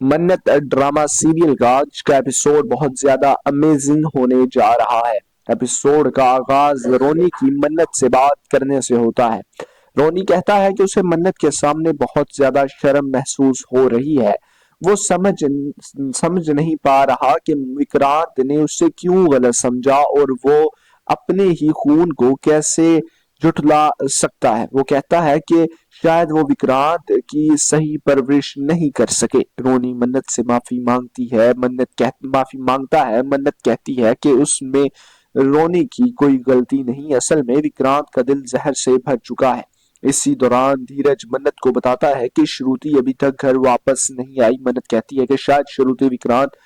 मन्नत drama serial का आज का एपिसोड बहुत ज्यादा अमेजिंग होने जा रहा है। एपिसोड का आगाज रोनी की मन्नत से बात करने से होता है। रोनी कहता है कि उसे मन्नत के सामने बहुत ज्यादा शर्म महसूस हो रही है। वो समझ नहीं पा रहा कि विक्रांत ने उसे क्यों गलत समझा और वो अपने ही खून को कैसे जुटला सकता है। वो कहता है कि शायद वो विक्रांत की सही परवरिश नहीं कर सके। रोनी मन्नत से माफी मांगती है। माफी मांगता है। मन्नत कहती है कि उसमें रोनी की कोई गलती नहीं, असल में विक्रांत का दिल जहर से भर चुका है। इसी दौरान धीरज मन्नत को बताता है कि श्रुति अभी तक घर वापस नहीं आई। मन्नत कहती है कि शायद श्रुति विक्रांत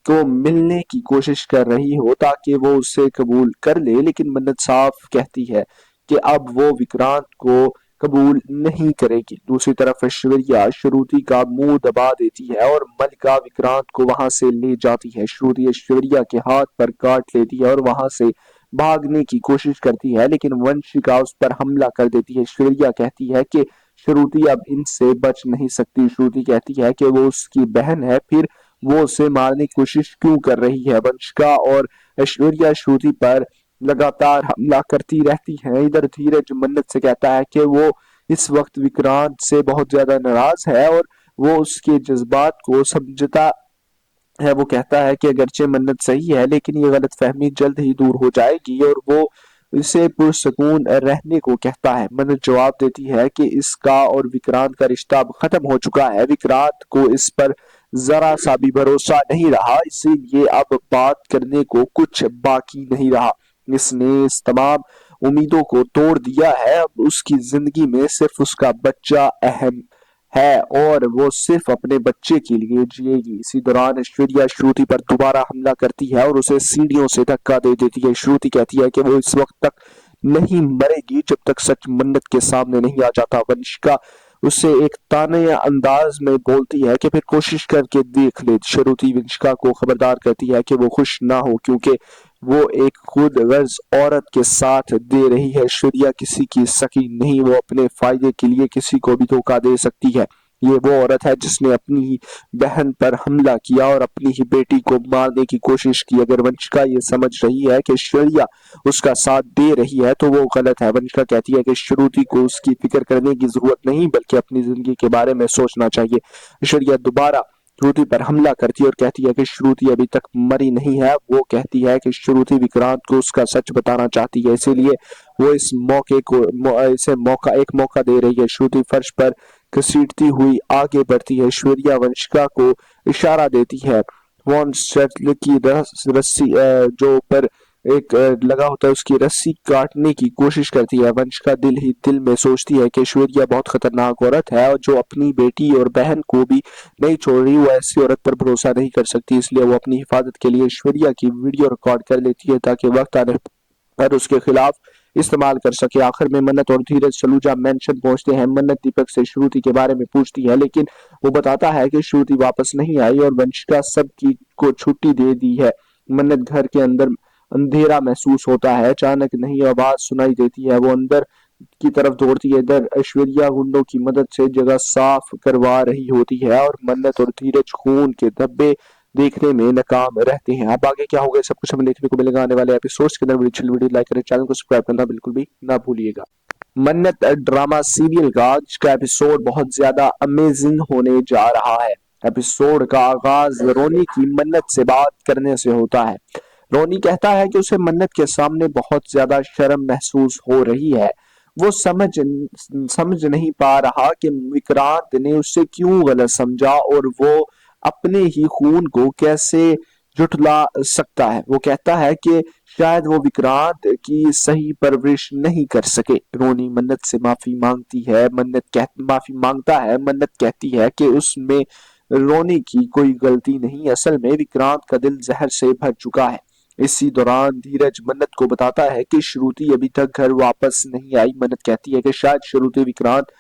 को मिलने की कोशिश कर रही हो ताकि वो उसे कबूल कर ले, लेकिन मन्नत साफ कहती है कि अब वो विक्रांत को कबूल नहीं करेगी। दूसरी तरफ ऐश्वर्या श्रुति का मुंह दबा देती है और मल्लिका विक्रांत को वहां से ले जाती है। श्रुति ऐश्वर्या के हाथ पर काट लेती है और वहां से भागने की कोशिश करती है, लेकिन वंशिका उस पर हमला कर देती है। ऐश्वर्या कहती है कि श्रुति अब इनसे बच नहीं सकती। श्रुति कहती है कि वो उसकी बहन है, फिर वो उसे मारने की कोशिश क्यों कर रही है। वंशिका और ऐश्वर्या श्रुति पर लगातार हमला करती रहती हैं। इधर धीरज मन्नत से कहता है कि वो इस वक्त विक्रांत से बहुत ज्यादा नाराज है और वो उसके जज्बात को समझता है। वो कहता है कि अगरचे मन्नत सही है, लेकिन ये गलतफहमी जल्द ही दूर हो जाएगी और वो इसे पुरसकून रहने को कहता है। मन्नत जवाब देती है कि इसका और विक्रांत का रिश्ता अब खत्म हो चुका है। विक्रांत को इस पर जरा सा भी भरोसा नहीं रहा, इसीलिए अब बात करने को कुछ बाकी नहीं रहा। इसने इस तमाम उम्मीदों को तोड़ दिया है। अब उसकी जिंदगी में सिर्फ उसका बच्चा अहम है और वो सिर्फ अपने बच्चे के लिए जिएगी। इसी दौरान ऐश्वर्या श्रुति पर दोबारा हमला करती है और उसे सीढ़ियों से धक्का दे देती है। श्रुति कहती है कि वो इस वक्त तक नहीं मरेगी जब तक सच मन्नत के सामने नहीं आ जाता। वंशिका उसे एक ताने अंदाज में बोलती है कि फिर कोशिश करके देख ले। श्रुति वंशिका को खबरदार करती है कि वो खुश ना हो, क्योंकि वो एक खुद गर्ज औरत के साथ दे रही है। ऐश्वर्या किसी की सकी नहीं, वो अपने फायदे के लिए किसी को भी धोखा दे सकती है। ये वो औरत है जिसने अपनी ही बहन पर हमला किया और अपनी ही बेटी को मारने की कोशिश की। अगर वंशिका ये समझ रही है कि ऐश्वर्या उसका साथ दे रही है तो वो गलत है। वंशिका कहती है कि श्रुति को उसकी फिक्र करने की जरूरत नहीं, बल्कि अपनी जिंदगी के बारे में सोचना चाहिए। ऐश्वर्या दोबारा श्रुति पर हमला करती है और कहती है कि श्रुति अभी तक मरी नहीं है। वो कहती है कि श्रुति विक्रांत को उसका सच बताना चाहती है, इसीलिए वो इस मौके को इसे एक मौका दे रही है। श्रुति फर्श पर घसीटती हुई आगे बढ़ती है। ऐश्वर्या वंशिका को इशारा देती है। वॉन शटल की रस्सी जो ऊपर एक लगा होता है उसकी रस्सी काटने की कोशिश करती है। वंशिका दिल ही दिल में सोचती है कि ऐश्वर्या बहुत खतरनाक औरत है और जो अपनी बेटी और बहन को भी नहीं छोड़ रही। वो ऐसी औरत पर भरोसा नहीं कर सकती, इसलिए वो अपनी हिफाजत के लिए ऐश्वर्या की वीडियो रिकॉर्ड कर लेती है ताकि वक्त आने पर उसके खिलाफ इस्तेमाल कर सके। आखिर में मन्नत और धीरज सलूजा मेंशन पहुंचते हैं। मन्नत दीपक से श्रुति के बारे में पूछती है, लेकिन वो बताता है कि श्रुति वापस नहीं आई और वंशिका सबकी को छुट्टी दे दी है। मन्नत घर के अंदर अंधेरा महसूस होता है। अचानक नई आवाज सुनाई देती है। वो अंदर की तरफ दौड़ती है। इधर ऐश्वर्या गुंडों की मदद से जगह साफ करवा रही होती है और मन्नत और धीरज खून के धब्बे देखने में नाकाम रहते हैं। अब आगे क्या होगा सब कुछ हमें देखने को मिलेगा आने वाले एपिसोड्स के अंदर। वीडियो लाइक करें, चैनल को सब्सक्राइब करना बिल्कुल भी ना भूलिएगा। मन्नत ड्रामा सीरियल का आज का एपिसोड बहुत ज्यादा अमेजिंग होने जा रहा है। एपिसोड का आगाज रोनी की मन्नत से बात करने से होता है। रोनी कहता है कि उसे मन्नत के सामने बहुत ज्यादा शर्म महसूस हो रही है। वो समझ नहीं पा रहा कि विक्रांत ने उसे क्यों गलत समझा और वो अपने ही खून को कैसे जुटला सकता है। वो कहता है कि शायद वो विक्रांत की सही परवरिश नहीं कर सके। रोनी मन्नत से माफी मांगती है। माफी मांगता है। मन्नत कहती है कि उसमें रोनी की कोई गलती नहीं, असल में विक्रांत का दिल जहर से भर चुका है। इसी दौरान धीरज मन्नत को बताता है कि श्रुति अभी तक घर वापस नहीं आई। मन्नत कहती है कि शायद श्रुति विक्रांत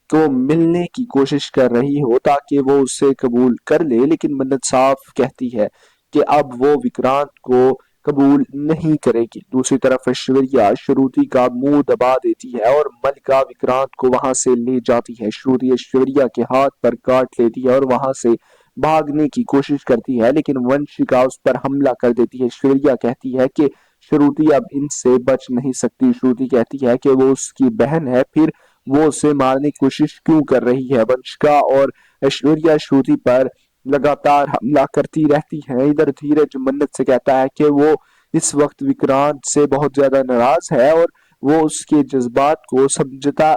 को मिलने की कोशिश कर रही हो ताकि वो उसे कबूल कर ले, लेकिन मन्नत साफ कहती है कि अब वो विक्रांत को कबूल नहीं करेगी। दूसरी तरफ ऐश्वर्या श्रुति का मुंह दबा देती है और मल्लिका विक्रांत को वहां से ले जाती है। श्रुति ऐश्वर्या के हाथ पर काट लेती है और वहां से भागने की कोशिश करती है, लेकिन वंशिका उस पर हमला कर देती है। श्रेया कहती है कि श्रुति अब इनसे बच नहीं सकती। श्रुति कहती है कि वो उसकी बहन है, फिर वो उसे मारने की कोशिश क्यों कर रही है। वंशिका और ऐश्वर्या श्रुति पर लगातार हमला करती रहती हैं। इधर धीरज मन्नत से कहता है कि वो इस वक्त विक्रांत से बहुत ज्यादा नाराज है और वो उसके जज्बात को समझता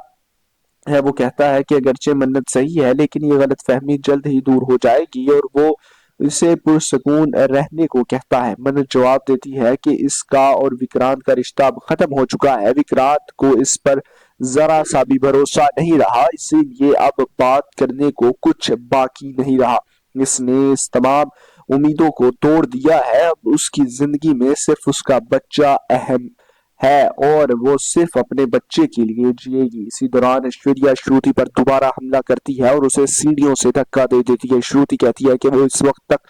है। वो कहता है कि अगरचे मन्नत सही है, लेकिन ये गलतफहमी जल्द ही दूर हो जाएगी, और वो इसे पुरसकून रहने को कहता है। मन्नत जवाब देती है कि इसका और विक्रांत का रिश्ता अब खत्म हो चुका है। विक्रांत को इस पर जरा सा भी भरोसा नहीं रहा, इसीलिए अब बात करने को कुछ बाकी नहीं रहा। इसने इस तमाम उम्मीदों को तोड़ दिया है। अब उसकी जिंदगी में सिर्फ उसका बच्चा अहम है और वो सिर्फ अपने बच्चे के लिए जिएगी। इसी दौरान ऐश्वर्या श्रुति पर दोबारा हमला करती है और उसे सीढ़ियों से धक्का दे देती है। श्रुति कहती है कि वो इस वक्त तक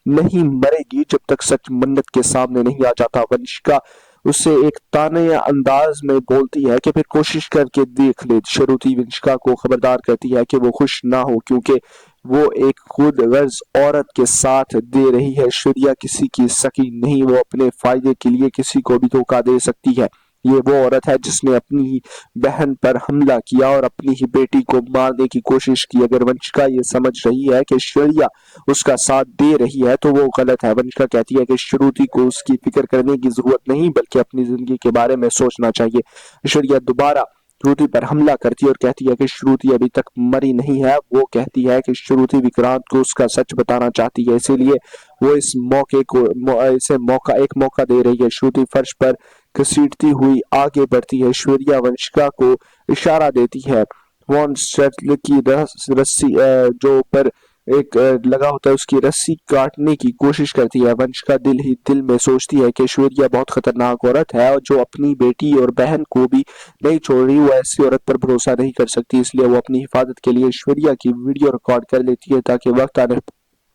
नहीं मरेगी जब तक सच मन्नत के सामने नहीं आ जाता। वंशिका उसे एक ताने अंदाज में बोलती है कि फिर कोशिश करके देख ले। श्रुति वंशिका को खबरदार करती है कि वो खुश ना हो, क्योंकि वो एक खुद गर्ज औरत के साथ दे रही है। ऐश्वर्या किसी की सकी नहीं, वो अपने फायदे के लिए किसी को भी धोखा दे सकती है। ये वो औरत है जिसने अपनी ही बहन पर हमला किया और अपनी ही बेटी को मारने की कोशिश की। अगर वंशिका ये समझ रही है कि ऐश्वर्या उसका साथ दे रही है तो वो गलत है। वंशिका कहती है कि श्रुति को उसकी फिक्र करने की जरूरत नहीं, बल्कि अपनी जिंदगी के बारे में सोचना चाहिए। ऐश्वर्या दोबारा श्रुति पर हमला करती है और कहती है कि श्रुति अभी तक मरी नहीं है। वो कहती है कि श्रुति विक्रांत को उसका सच बताना चाहती है, इसीलिए वो इस मौके को इसे एक मौका दे रही है। श्रुति फर्श पर घसीटती हुई आगे बढ़ती है। ऐश्वर्या वंशिका को इशारा देती है। वॉन शटल की रस्सी जो पर एक लगा होता है उसकी रस्सी काटने की कोशिश करती है। वंशिका दिल ही दिल में सोचती है कि ऐश्वर्या बहुत खतरनाक औरत है और जो अपनी बेटी और बहन को भी नहीं छोड़ रही, वो ऐसी औरत पर भरोसा नहीं कर सकती। इसलिए वो अपनी हिफाजत के लिए ऐश्वर्या की वीडियो रिकॉर्ड कर लेती है ताकि वक्त आने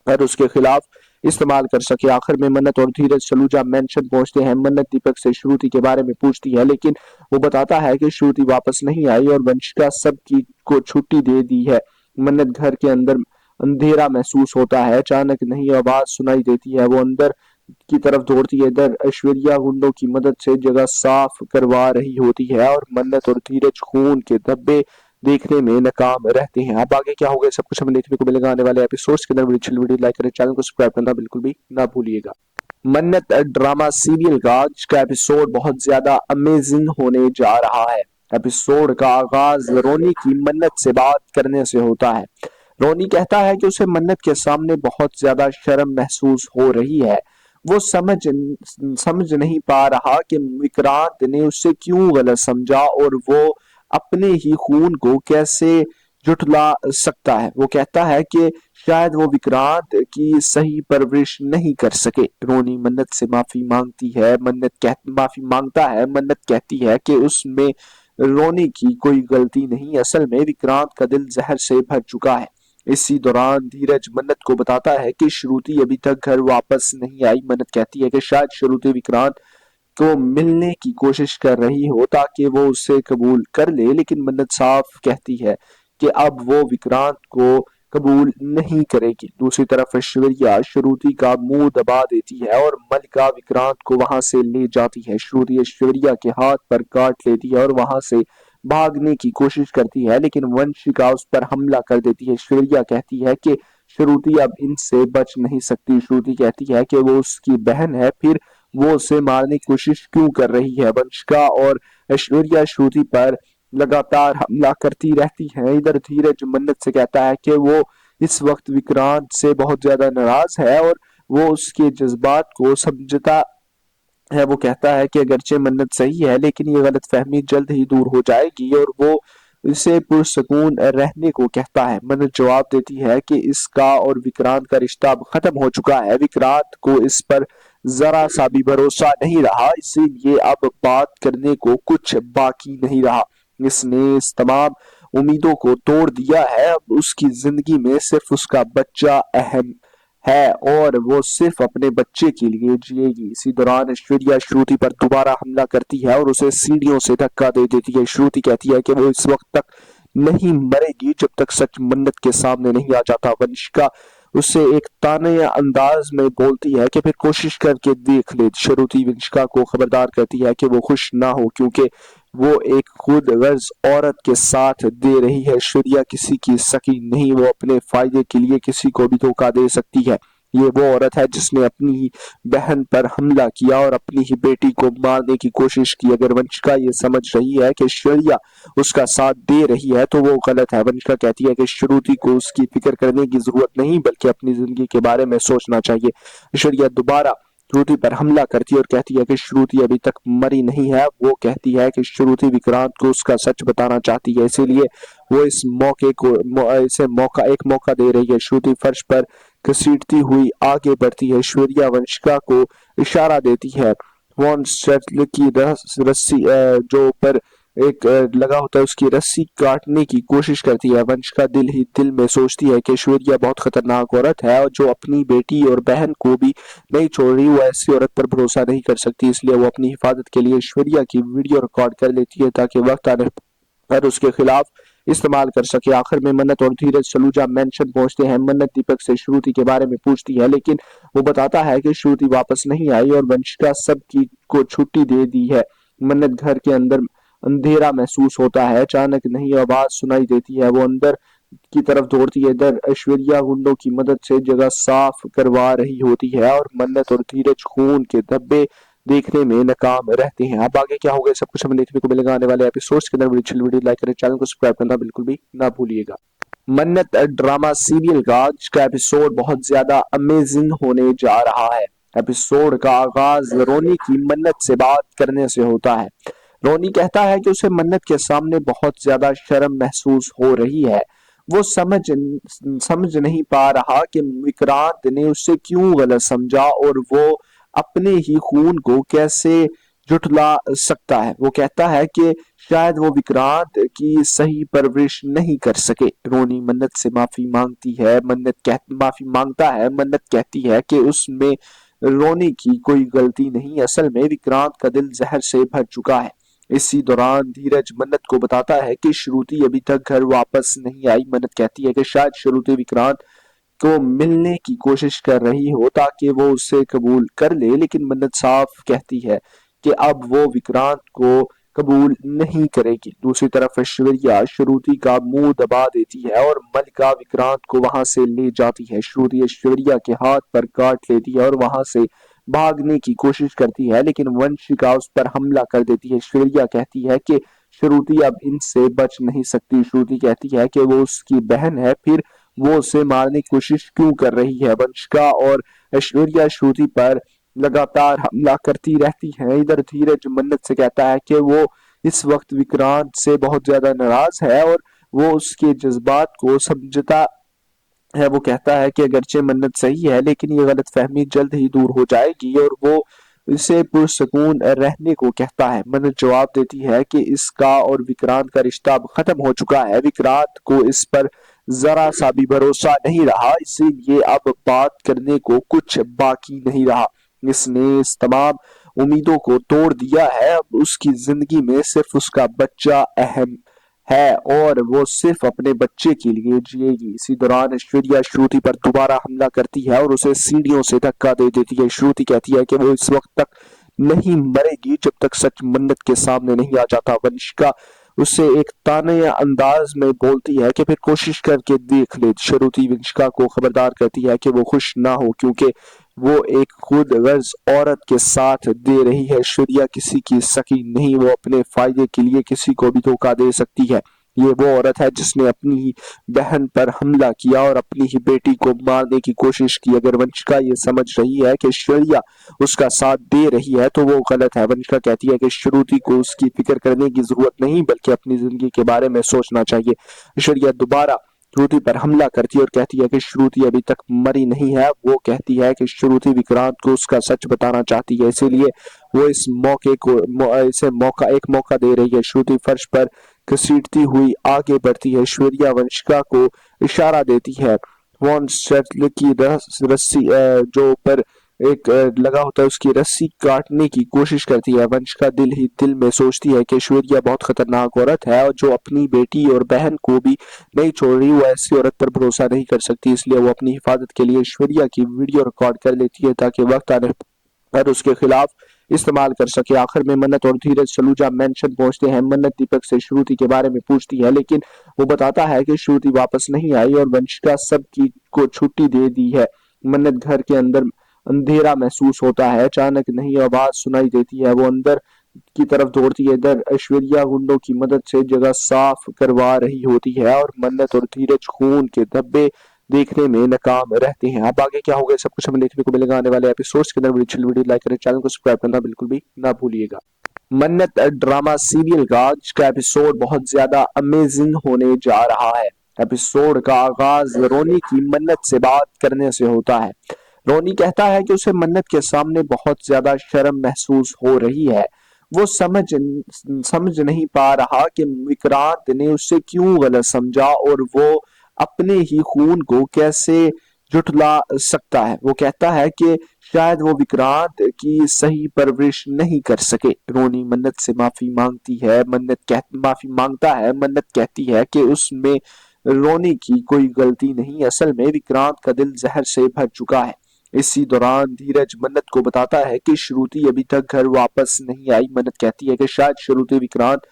पर उसके खिलाफ इस्तेमाल कर सके। आखिर में मन्नत और धीरज सलूजा मेंशन पहुंचते हैं। मन्नत दीपक से श्रुति के बारे में पूछती है, लेकिन वो बताता है कि श्रुति वापस नहीं आई और वंशिका सबकी को छुट्टी दे दी है। मन्नत घर के अंदर अंधेरा महसूस होता है। अचानक नई आवाज सुनाई देती है। वो अंदर की तरफ दौड़ती है। इधर ऐश्वर्या गुंडों की मदद से जगह साफ करवा रही होती है और मन्नत और धीरज खून के धब्बे देखने में नाकाम रहते हैं। अब आगे क्या होगा सब कुछ हमें देखने को मिलेगा आने वाले एपिसोड्स के अंदर। वीडियो लाइक करें, चैनल को सब्सक्राइब करना बिल्कुल भी ना भूलिएगा। मन्नत ड्रामा सीरियल का आज का एपिसोड बहुत ज्यादा अमेजिंग होने जा रहा है। एपिसोड का आगाज रोनी की मन्नत से बात करने से होता है। रोनी कहता है कि उसे मन्नत के सामने बहुत ज्यादा शर्म महसूस हो रही है। वो समझ नहीं पा रहा कि विक्रांत ने उसे क्यों गलत समझा और वो अपने ही खून को कैसे जुटला सकता है। वो कहता है कि शायद वो विक्रांत की सही परवरिश नहीं कर सके। रोनी मन्नत से माफी मांगती है। माफी मांगता है। मन्नत कहती है कि उसमें रोनी की कोई गलती नहीं, असल में विक्रांत का दिल जहर से भर चुका है। इसी दौरान धीरज मन्नत को बताता है कि श्रुति अभी तक घर वापस नहीं आई। मन्नत कहती है कि शायद श्रुति विक्रांत को मिलने की कोशिश कर रही हो ताकि वो उसे कबूल कर ले, लेकिन मन्नत साफ कहती है कि अब वो विक्रांत को कबूल नहीं करेगी। दूसरी तरफ ऐश्वर्या श्रुति का मुंह दबा देती है और मल्लिका विक्रांत को वहां से ले जाती है। श्रुति ऐश्वर्या के हाथ पर काट लेती है और वहां से भागने की कोशिश करती है, लेकिन वंशिका उस पर हमला कर देती है। ऐश्वर्या कहती है कि श्रुति अब इनसे बच नहीं सकती। श्रुति कहती है कि वो उसकी बहन है, फिर वो उसे मारने की कोशिश क्यों कर रही है। वंशिका और ऐश्वर्या श्रुति पर लगातार हमला करती रहती हैं। इधर धीरज मन्नत से कहता है कि वो इस वक्त विक्रांत से बहुत ज्यादा नाराज है और वो उसके जज्बात को समझता है। वो कहता है कि अगरचे मन्नत सही है, लेकिन ये गलतफहमी जल्द ही दूर हो जाएगी, और वो इसे पुरसकून रहने को कहता है। मन्नत जवाब देती है कि इसका और विक्रांत का रिश्ता अब खत्म हो चुका है। विक्रांत को इस पर जरा सा भी भरोसा नहीं रहा, इसीलिए अब बात करने को कुछ बाकी नहीं रहा। इसने इस तमाम उम्मीदों को तोड़ दिया है। अब उसकी जिंदगी में सिर्फ उसका बच्चा अहम है और वो सिर्फ अपने बच्चे के लिए जिएगी। इसी दौरान ऐश्वर्या श्रुति पर दोबारा हमला करती है और उसे सीढ़ियों से धक्का दे देती है। श्रुति कहती है कि वो इस वक्त तक नहीं मरेगी जब तक सच मन्नत के सामने नहीं आ जाता। वंशिका उससे एक ताने या अंदाज में बोलती है कि फिर कोशिश करके देख ले। श्रुति वंशिका को खबरदार करती है कि वो खुश ना हो, क्योंकि वो एक खुद गर्ज औरत के साथ दे रही है। ऐश्वर्या किसी की सकी नहीं, वो अपने फायदे के लिए किसी को भी धोखा दे सकती है। ये वो औरत है जिसने अपनी ही बहन पर हमला किया और अपनी ही बेटी को मारने की कोशिश की। अगर वंशिका ये समझ रही है कि ऐश्वर्या उसका साथ दे रही है तो वो गलत है। वंशिका कहती है कि श्रुति को उसकी फिक्र करने की जरूरत नहीं, बल्कि अपनी जिंदगी के बारे में सोचना चाहिए। ऐश्वर्या दोबारा श्रुति पर हमला करती है और कहती है कि श्रुति अभी तक मरी नहीं है। वो कहती है कि श्रुति विक्रांत को उसका सच बताना चाहती है, इसीलिए वो इस मौके को इसे एक मौका दे रही है। श्रुति फर्श पर घसीटती हुई आगे बढ़ती है। ऐश्वर्या वंशिका को इशारा देती है। वॉन शटल की रस्सी जो ऊपर एक लगा होता है उसकी रस्सी काटने की कोशिश करती है। वंशिका दिल ही दिल में सोचती है कि ऐश्वर्या बहुत खतरनाक औरत है और जो अपनी बेटी और बहन को भी नहीं छोड़ रही। वो ऐसी औरत पर भरोसा नहीं कर सकती, इसलिए वो अपनी हिफाजत के लिए ऐश्वर्या की वीडियो रिकॉर्ड कर लेती है ताकि वक्त आने पर उसके खिलाफ इस्तेमाल कर सके। आखिर में मन्नत और धीरज सलूजा मेंशन पहुंचते हैं। मन्नत दीपक से श्रुति के बारे में पूछती है, लेकिन वो बताता है कि श्रुति वापस नहीं आई और वंशिका सबकी को छुट्टी दे दी है। मन्नत घर के अंदर अंधेरा महसूस होता है। अचानक नई आवाज सुनाई देती है। वो अंदर की तरफ दौड़ती है। इधर ऐश्वर्या गुंडों की मदद से जगह साफ करवा रही होती है और मन्नत और धीरज खून के धब्बे देखने में नाकाम रहते हैं। अब आगे क्या होगा सब कुछ हमें देखने को मिलेगा आने वाले एपिसोड्स के अंदर। वीडियो लाइक करें, चैनल को सब्सक्राइब करना बिल्कुल भी ना भूलिएगा। मन्नत ड्रामा सीरियल का आज का एपिसोड बहुत ज्यादा अमेजिंग होने जा रहा है। एपिसोड का आगाज रोनी की मन्नत से बात करने से होता है। रोनी कहता है कि उसे मन्नत के सामने बहुत ज्यादा शर्म महसूस हो रही है। वो समझ नहीं पा रहा कि विक्रांत ने उसे क्यों गलत समझा और वो अपने ही खून को कैसे जुटला सकता है। वो कहता है कि शायद वो विक्रांत की सही परवरिश नहीं कर सके। रोनी मन्नत से माफी मांगती है। माफी मांगता है। मन्नत कहती है कि उसमें रोनी की कोई गलती नहीं, असल में विक्रांत का दिल जहर से भर चुका है। इसी दौरान धीरज मन्नत को बताता है कि श्रुति अभी तक घर वापस नहीं आई। मन्नत कहती है कि शायद श्रुति विक्रांत को मिलने की कोशिश कर रही हो ताकि वो उसे कबूल कर ले, लेकिन मन्नत साफ कहती है कि अब वो विक्रांत को कबूल नहीं करेगी। दूसरी तरफ ऐश्वर्या श्रुति का मुंह दबा देती है और मल्लिका विक्रांत को वहां से ले जाती है। श्रुति ऐश्वर्या के हाथ पर काट लेती है और वहां से भागने की कोशिश करती है, लेकिन वंशिका उस पर हमला कर देती है। ऐश्वर्या कहती है कि श्रुति अब इनसे बच नहीं सकती। श्रुति कहती है कि वो उसकी बहन है, फिर वो उसे मारने की कोशिश क्यों कर रही है। वंशिका और ऐश्वर्या श्रुति पर लगातार हमला करती रहती है। इधर धीरज मन्नत से कहता है कि वो इस वक्त विक्रांत से बहुत ज्यादा नाराज है और वो उसके जज्बात को समझता है। वो कहता है कि अगरचे मन्नत सही है, लेकिन ये गलतफहमी जल्द ही दूर हो जाएगी और वो इसे पुरसकून रहने को कहता है। मन्नत जवाब देती है कि इसका और विक्रांत का रिश्ता अब खत्म हो चुका है। विक्रांत को इस पर जरा सा भी भरोसा नहीं रहा, इसीलिए अब बात करने को कुछ बाकी नहीं रहा। इसने इस तमाम उम्मीदों को तोड़ दिया है। अब उसकी जिंदगी में सिर्फ उसका बच्चा अहम है और वो सिर्फ अपने बच्चे के लिए जिएगी। इसी दौरान ऐश्वर्या श्रुति पर दोबारा हमला करती है और उसे सीढ़ियों से धक्का दे देती है। श्रुति कहती है कि वो इस वक्त तक नहीं मरेगी जब तक सच मन्नत के सामने नहीं आ जाता। वंशिका उसे एक ताने या अंदाज में बोलती है कि फिर कोशिश करके देख ले। श्रुति वंशिका को खबरदार करती है कि वो खुश ना हो, क्योंकि वो एक खुद गर्ज औरत के साथ दे रही है। ऐश्वर्या किसी की सकी नहीं, वो अपने फायदे के लिए किसी को भी धोखा दे सकती है। ये वो औरत है जिसने अपनी ही बहन पर हमला किया और अपनी ही बेटी को मारने की कोशिश की। अगर वंशिका ये समझ रही है कि ऐश्वर्या उसका साथ दे रही है तो वो गलत है। वंशिका कहती है कि श्रुति को उसकी फिक्र करने की जरूरत नहीं, बल्कि अपनी जिंदगी के बारे में सोचना चाहिए। ऐश्वर्या दोबारा श्रुति पर हमला करती है और कहती है कि श्रुति अभी तक मरी नहीं है। वो कहती है कि श्रुति विक्रांत को उसका सच बताना चाहती है, इसीलिए वो इस मौके को एक मौका दे रही है। श्रुति फर्श पर घसीटती हुई आगे बढ़ती है। ऐश्वर्या वंशिका को इशारा देती है। वॉन शटल की रस्सी जो ऊपर एक लगा होता है उसकी रस्सी काटने की कोशिश करती है। वंशिका दिल ही दिल में सोचती है कि ऐश्वर्या बहुत खतरनाक औरत है और जो अपनी बेटी और बहन को भी नहीं छोड़ रही। वो ऐसी औरत पर भरोसा नहीं कर सकती, इसलिए वो अपनी हिफाजत के लिए ऐश्वर्या की वीडियो रिकॉर्ड कर लेती है ताकि वक्त आने पर उसके खिलाफ इस्तेमाल कर सके। आखिर में मन्नत और धीरज सलूजा मेंशन पहुंचते हैं। मन्नत दीपक से श्रुति के बारे में पूछती है, लेकिन वो बताता है कि श्रुति वापस नहीं आई और वंशिका सबकी को छुट्टी दे दी है। मन्नत घर के अंदर अंधेरा महसूस होता है। अचानक नई आवाज सुनाई देती है। वो अंदर की तरफ दौड़ती है। इधर ऐश्वर्या गुंडों की मदद से जगह साफ करवा रही होती है और मन्नत और धीरज खून के धब्बे देखने में नाकाम रहते हैं। अब आगे क्या होगा सब कुछ हमें देखने को मिलेगा आने वाले एपिसोड्स के अंदर। वीडियो लाइक करें, चैनल को सब्सक्राइब करना बिल्कुल भी ना भूलिएगा। मन्नत ड्रामा सीरियल का आज का एपिसोड बहुत ज्यादा अमेजिंग होने जा रहा है। एपिसोड का आगाज रोनी की मन्नत से बात करने से होता है। रोनी कहता है कि उसे मन्नत के सामने बहुत ज्यादा शर्म महसूस हो रही है। वो समझ नहीं पा रहा कि विक्रांत ने उसे क्यों गलत समझा और वो अपने ही खून को कैसे जुटला सकता है। वो कहता है कि शायद वो विक्रांत की सही परवरिश नहीं कर सके। रोनी मन्नत से माफी मांगती है। माफी मांगता है। मन्नत कहती है कि उसमें रोनी की कोई गलती नहीं, असल में विक्रांत का दिल जहर से भर चुका है। इसी दौरान धीरज मन्नत को बताता है कि श्रुति अभी तक घर वापस नहीं आई। मन्नत कहती है कि शायद श्रुति विक्रांत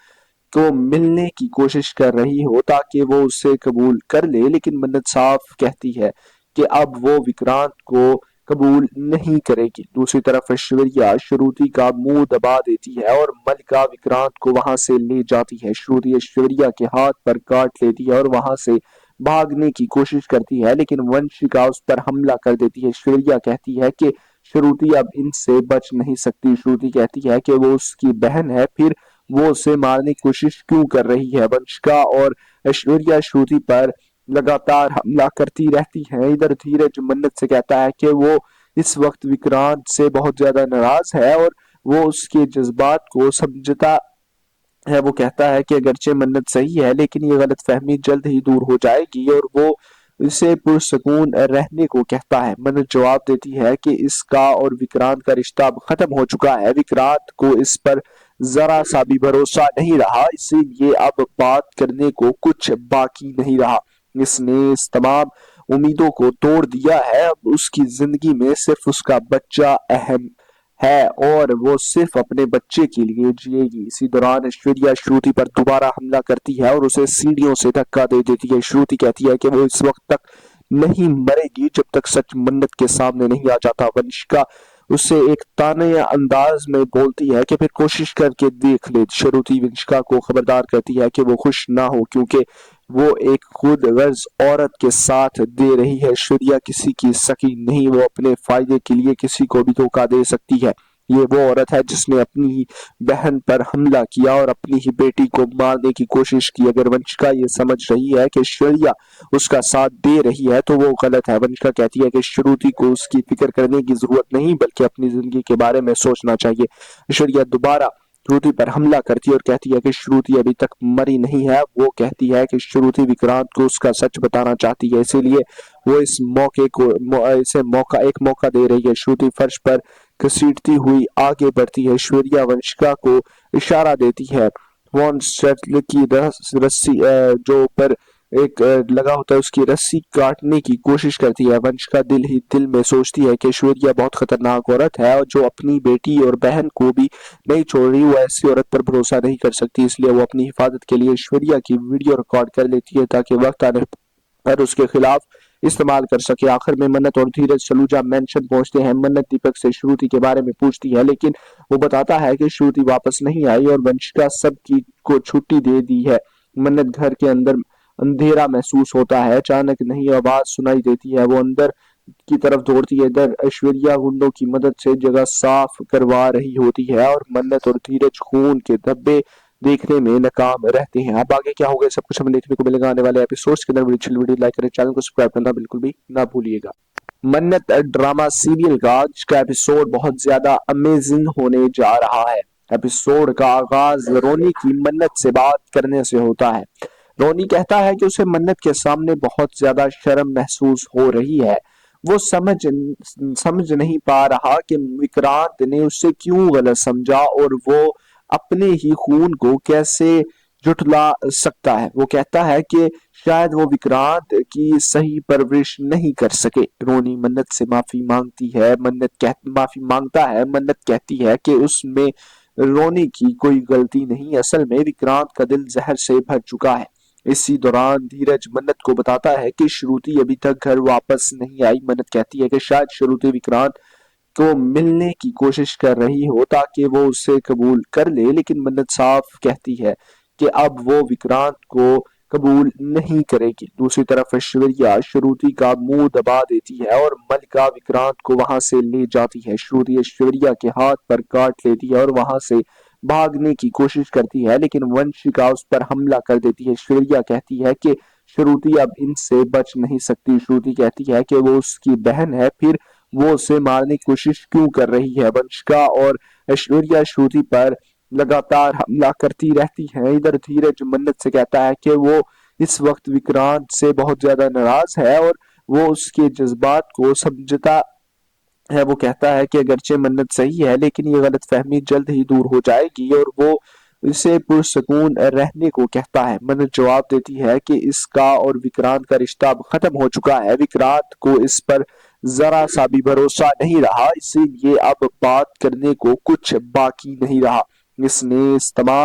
को मिलने की कोशिश कर रही हो ताकि वो उसे कबूल कर ले, लेकिन मन्नत साफ कहती है कि अब वो विक्रांत को कबूल नहीं करेगी। दूसरी तरफ ऐश्वर्या श्रुति का मुंह दबा देती है और मल्लिका विक्रांत को वहां से ले जाती है। श्रुति ऐश्वर्या के हाथ पर काट लेती है और वहां से भागने की कोशिश करती है, लेकिन वंशिका उस पर हमला कर देती है। ऐश्वर्या कहती है कि श्रुति अब इनसे बच नहीं सकती। श्रुति कहती है कि वो उसकी बहन है, फिर वो उसे मारने की कोशिश क्यों कर रही है। वंशिका और ऐश्वर्या श्रुति पर लगातार हमला करती रहती हैं। इधर धीरज मन्नत से कहता है कि वो इस वक्त विक्रांत से बहुत ज्यादा नाराज है और वो उसके जज्बात को समझता है। वो कहता है कि अगरचे मन्नत सही है, लेकिन ये गलतफहमी जल्द ही दूर हो जाएगी और वो इसे पुरसकून रहने को कहता है। मन्नत जवाब देती है कि इसका और विक्रांत का रिश्ता अब खत्म हो चुका है। विक्रांत को इस पर जरा सा भी भरोसा नहीं रहा, इसीलिए अब बात करने को कुछ बाकी नहीं रहा। इसने इस तमाम उम्मीदों को तोड़ दिया है। अब उसकी जिंदगी में सिर्फ उसका बच्चा अहम है और वो सिर्फ अपने बच्चे के लिए जिएगी। इसी दौरान ऐश्वर्या श्रुति पर दोबारा हमला करती है और उसे सीढ़ियों से धक्का दे देती है। श्रुति कहती है कि वो इस वक्त तक नहीं मरेगी जब तक सच मन्नत के सामने नहीं आ जाता। वंशिका उसे एक ताने अंदाज में बोलती है कि फिर कोशिश करके देख ले। श्रुति वंशिका को खबरदार करती है कि वो खुश ना हो, क्योंकि वो एक खुद गर्ज औरत के साथ दे रही है। ऐश्वर्या किसी की सकी नहीं, वो अपने फायदे के लिए किसी को भी धोखा दे सकती है। ये वो औरत है जिसने अपनी ही बहन पर हमला किया और अपनी ही बेटी को मारने की कोशिश की। अगर वंशिका ये समझ रही है कि ऐश्वर्या उसका साथ दे रही है तो वो गलत है। वंशिका कहती है कि श्रुति को उसकी फिक्र करने की जरूरत नहीं, बल्कि अपनी जिंदगी के बारे में सोचना चाहिए। ऐश्वर्या दोबारा श्रुति पर हमला करती है और कहती है कि श्रुति अभी तक मरी नहीं है। वो कहती है कि श्रुति विक्रांत को उसका सच बताना चाहती है, इसीलिए वो इस मौके को इसे एक मौका दे रही है। श्रुति फर्श पर घसीटती हुई आगे बढ़ती है। ऐश्वर्या वंशिका को इशारा देती है। वॉन शटल की रस्सी जो पर एक लगा होता है उसकी रस्सी काटने की कोशिश करती है। वंशिका दिल ही दिल में सोचती है कि ऐश्वर्या बहुत खतरनाक औरत है और जो अपनी बेटी और बहन को भी नहीं छोड़ रही। वो ऐसी औरत पर भरोसा नहीं कर सकती, इसलिए वो अपनी हिफाजत के लिए ऐश्वर्या की वीडियो रिकॉर्ड कर लेती है ताकि वक्त आने पर उसके खिलाफ इस्तेमाल कर सके। आखिर में मन्नत और धीरज सलूजा मेंशन पहुंचते हैं। मन्नत दीपक से श्रुति के बारे में पूछती है, लेकिन वो बताता है कि श्रुति वापस नहीं आई और वंशिका सबकी को छुट्टी दे दी है। मन्नत घर के अंदर अंधेरा महसूस होता है। अचानक नई आवाज सुनाई देती है। वो अंदर की तरफ दौड़ती है। इधर ऐश्वर्या गुंडों की मदद से जगह साफ करवा रही होती है और मन्नत और धीरज खून के धब्बे देखने में नाकाम रहते हैं। अब आगे क्या होगा सब कुछ हमें देखने को मिलेगा आने वाले एपिसोड्स के अंदर। वीडियो लाइक करें, चैनल को सब्सक्राइब करना बिल्कुल भी ना भूलिएगा। मन्नत ड्रामा सीरियल का आज का एपिसोड बहुत ज्यादा अमेजिंग होने जा रहा है। एपिसोड का आगाज रोनी की मन्नत से बात करने से होता है। रोनी कहता है कि उसे मन्नत के सामने बहुत ज्यादा शर्म महसूस हो रही है। वो समझ नहीं पा रहा कि विक्रांत ने उससे क्यों गलत समझा और वो अपने ही खून को कैसे जुटला सकता है। वो कहता है कि शायद वो विक्रांत की सही परवरिश नहीं कर सके। रोनी मन्नत से माफी मांगती है, माफी मांगता है। मन्नत कहती है कि उसमें रोनी की कोई गलती नहीं, असल में विक्रांत का दिल जहर से भर चुका है। इसी दौरान धीरज मन्नत को बताता है कि श्रुति अभी तक घर वापस नहीं आई। मन्नत कहती है कि शायद श्रुति विक्रांत को मिलने की कोशिश कर रही हो ताकि वो उसे कबूल कर ले, लेकिन मन्नत साफ कहती है कि अब वो विक्रांत को कबूल नहीं करेगी। दूसरी तरफ ऐश्वर्या श्रुति का मुंह दबा देती है और मल्लिका विक्रांत को वहां से ले जाती है। श्रुति ऐश्वर्या के हाथ पर काट लेती है और वहां से भागने की कोशिश करती है, लेकिन वंशिका उस पर हमला कर देती है। ऐश्वर्या कहती है कि श्रुति अब इनसे बच नहीं सकती। श्रुति कहती है कि वो उसकी बहन है, फिर वो उसे मारने की कोशिश क्यों कर रही है। वंशिका और ऐश्वर्या श्रुति पर लगातार हमला करती रहती हैं। इधर धीरज मन्नत से कहता है कि वो इस वक्त विक्रांत से बहुत ज्यादा नाराज है और वो उसके जज्बात को समझता है। वो कहता है कि अगरचे मन्नत सही है, लेकिन ये गलतफहमी जल्द ही दूर हो जाएगी और वो इसे पुरसकून रहने को कहता है। मन्नत जवाब देती है कि इसका और विक्रांत का रिश्ता अब खत्म हो चुका है। विक्रांत को इस पर जरा सा भी भरोसा नहीं रहा, इसीलिए अब बात करने को कुछ बाकी नहीं रहा। इसने इस तमाम